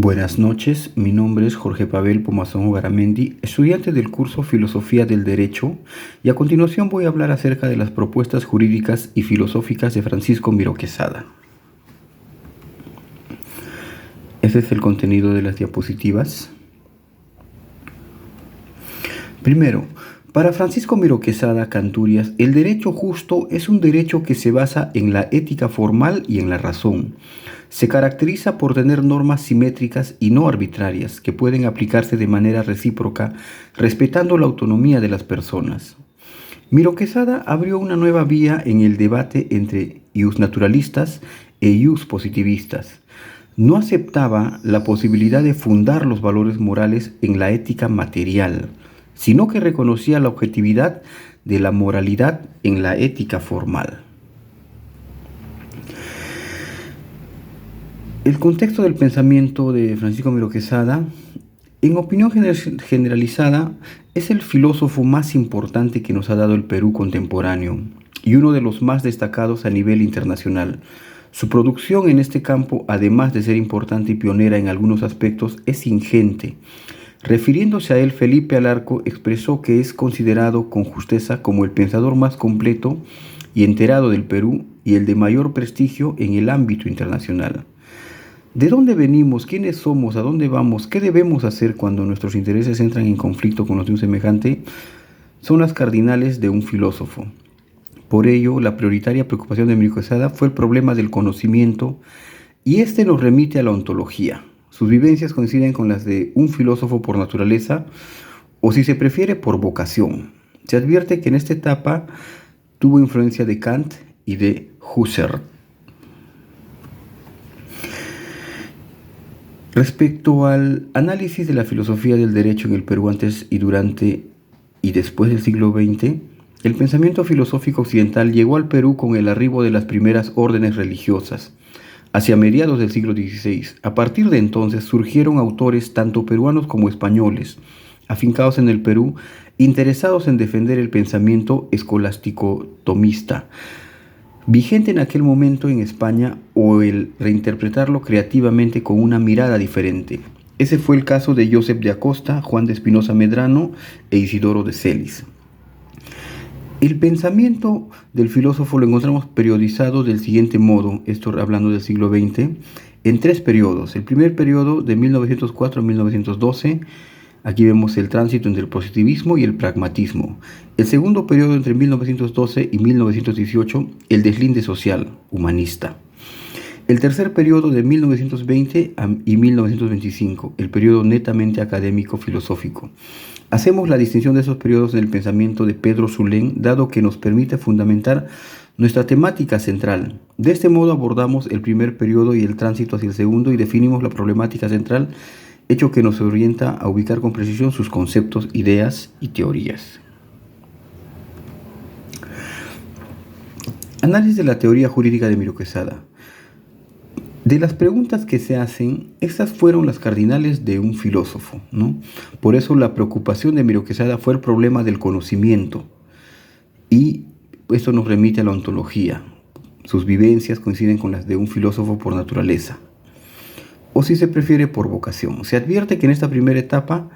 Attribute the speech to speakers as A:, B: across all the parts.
A: Buenas noches, mi nombre es Jorge Pavel Pomazón Garamendi, estudiante del curso Filosofía del Derecho, y a continuación voy a hablar acerca de las propuestas jurídicas y filosóficas de Francisco Miró Quesada. Ese es el contenido de las diapositivas. Primero, para Francisco Miró Quesada Canturias, el derecho justo es un derecho que se basa en la ética formal y en la razón. Se caracteriza por tener normas simétricas y no arbitrarias que pueden aplicarse de manera recíproca, respetando la autonomía de las personas. Miró Quesada abrió una nueva vía en el debate entre iusnaturalistas e iuspositivistas. No aceptaba la posibilidad de fundar los valores morales en la ética material, sino que reconocía la objetividad de la moralidad en la ética formal. El contexto del pensamiento de Francisco Miró Quesada, en opinión generalizada, es el filósofo más importante que nos ha dado el Perú contemporáneo y uno de los más destacados a nivel internacional. Su producción en este campo, además de ser importante y pionera en algunos aspectos, es ingente. Refiriéndose a él, Felipe Alarco expresó que es considerado con justeza como el pensador más completo y enterado del Perú y el de mayor prestigio en el ámbito internacional. ¿De dónde venimos? ¿Quiénes somos? ¿A dónde vamos? ¿Qué debemos hacer cuando nuestros intereses entran en conflicto con los de un semejante? Son las cardinales de un filósofo. Por ello, la prioritaria preocupación de Miró Quesada fue el problema del conocimiento, y este nos remite a la ontología. Sus vivencias coinciden con las de un filósofo por naturaleza, o si se prefiere, por vocación. Se advierte que en esta etapa tuvo influencia de Kant y de Husserl. Respecto al análisis de la filosofía del derecho en el Perú antes y durante y después del siglo XX, el pensamiento filosófico occidental llegó al Perú con el arribo de las primeras órdenes religiosas, hacia mediados del siglo XVI. A partir de entonces surgieron autores tanto peruanos como españoles, afincados en el Perú, interesados en defender el pensamiento escolástico tomista, vigente en aquel momento en España, o el reinterpretarlo creativamente con una mirada diferente. Ese fue el caso de Josep de Acosta, Juan de Espinosa Medrano e Isidoro de Celis. El pensamiento del filósofo lo encontramos periodizado del siguiente modo, esto hablando del siglo XX, en tres periodos. El primer periodo de 1904 a 1912, aquí vemos el tránsito entre el positivismo y el pragmatismo. El segundo periodo entre 1912 y 1918, el deslinde social, humanista. El tercer periodo de 1920 y 1925, el periodo netamente académico filosófico. Hacemos la distinción de esos periodos en el pensamiento de Pedro Zulén, dado que nos permite fundamentar nuestra temática central. De este modo abordamos el primer periodo y el tránsito hacia el segundo y definimos la problemática central, hecho que nos orienta a ubicar con precisión sus conceptos, ideas y teorías. Análisis de la teoría jurídica de Miró Quesada. De las preguntas que se hacen, estas fueron las cardinales de un filósofo, ¿no? Por eso la preocupación de Miró Quesada fue el problema del conocimiento, y esto nos remite a la ontología. Sus vivencias coinciden con las de un filósofo por naturaleza, o si se prefiere, por vocación. Se advierte que en esta primera etapa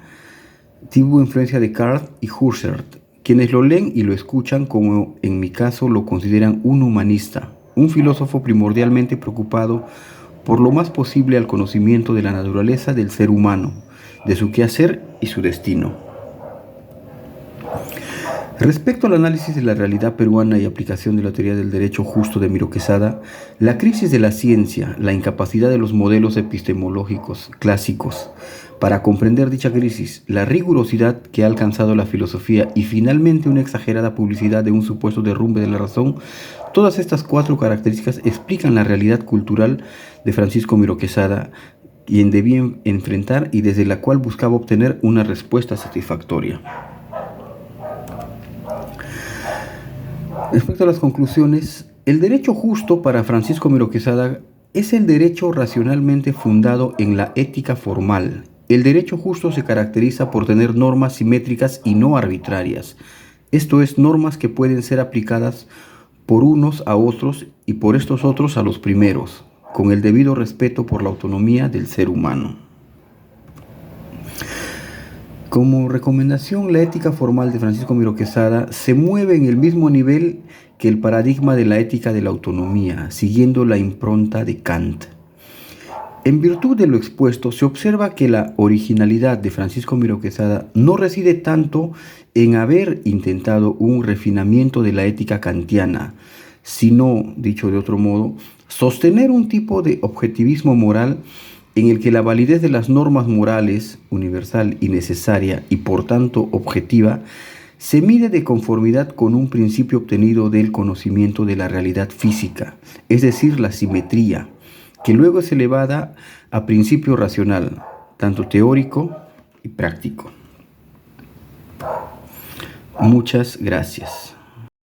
A: tuvo influencia de Kant y Husserl, quienes lo leen y lo escuchan, como en mi caso lo consideran un humanista, un filósofo primordialmente preocupado por lo más posible al conocimiento de la naturaleza del ser humano, de su quehacer y su destino. Respecto al análisis de la realidad peruana y aplicación de la teoría del derecho justo de Miró Quesada, la crisis de la ciencia, la incapacidad de los modelos epistemológicos clásicos para comprender dicha crisis, la rigurosidad que ha alcanzado la filosofía y finalmente una exagerada publicidad de un supuesto derrumbe de la razón, todas estas cuatro características explican la realidad cultural de Francisco Miró Quesada, quien debía enfrentar y desde la cual buscaba obtener una respuesta satisfactoria. Respecto a las conclusiones, el derecho justo para Francisco Miró Quesada es el derecho racionalmente fundado en la ética formal. El derecho justo se caracteriza por tener normas simétricas y no arbitrarias, esto es, normas que pueden ser aplicadas por unos a otros y por estos otros a los primeros, con el debido respeto por la autonomía del ser humano. Como recomendación, la ética formal de Francisco Miro Quesada se mueve en el mismo nivel que el paradigma de la ética de la autonomía, siguiendo la impronta de Kant. En virtud de lo expuesto, se observa que la originalidad de Francisco Miro Quesada no reside tanto en haber intentado un refinamiento de la ética kantiana, sino, dicho de otro modo, sostener un tipo de objetivismo moral en el que la validez de las normas morales, universal y necesaria, y por tanto objetiva, se mide de conformidad con un principio obtenido del conocimiento de la realidad física, es decir, la simetría, que luego es elevada a principio racional, tanto teórico y práctico. Muchas gracias.